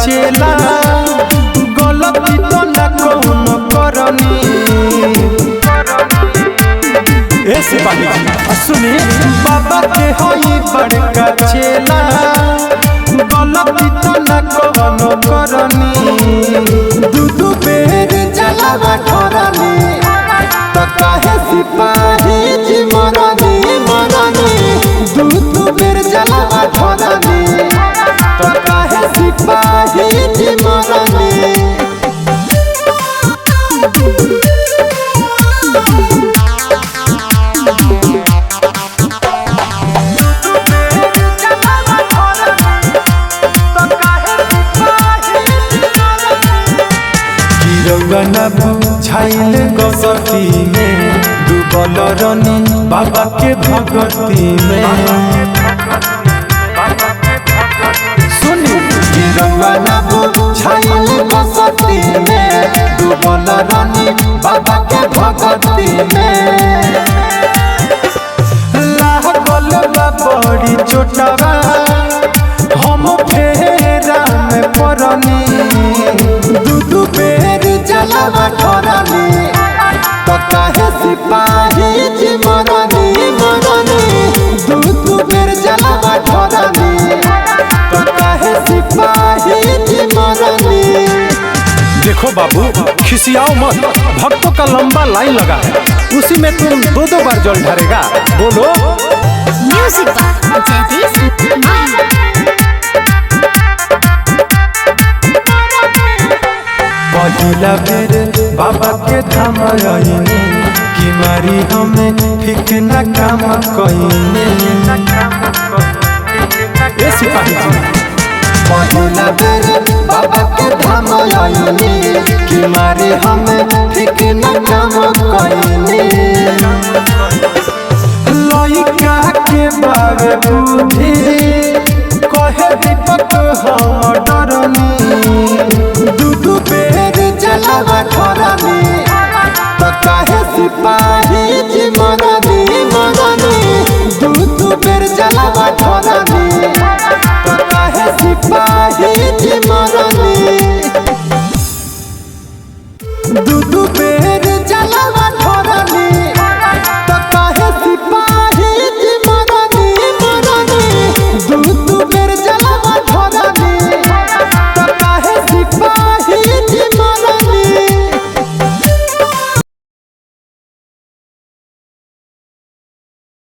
चेला गलती तो न कौनो करनी। ए सिपाही सुनी, बाबा के होई बड़का चेला गलती तो न कौनो करनी। दूधू बेर जलावा ठोरनी तो काहे सिपाही जी मरनी मरनी। दूधू बेर जलावा ठोरनी तो काहे सिपाही जी मरनी। रउआ बुझाइल गसती में डूबल रनी बाबा के भगती में। सुनी रउआ बुझाइल गसती में डूबल रनी बाबा के भगती में। लागल बा बड़ी चोटवा हम फेरा में पड़नी। दूधू बेर जलावा ठोरनी तो काहे सिपाही जी मरनी मरनी। दूधू बेर जलावा ठोरनी तो काहे सिपाही जी मरनी। देखो बाबू, खिसियाओ मत, भक्तों का लंबा लाइन लगा है, उसी में तुम दो बार जल ढारेगा। बोलो म्यूजिक पहिला बेर बाबा के धाम आईनी कि मारी हमें ठीक न काम कईनी। ए सिपाही पहिला बेर बाबा के धाम आईनी कि मारी हमें ठीक न काम कईनी। लइका के बारे बुद्धि कहे दीपक हम डरनी। दूधू बेर जलावा ठोरनी तो काहे सिपाही जी मरनी मरनी। दूधू बेर जलावा ठोरनी तो काहे सिपाही जी मरनी। दूधू बेर जलावा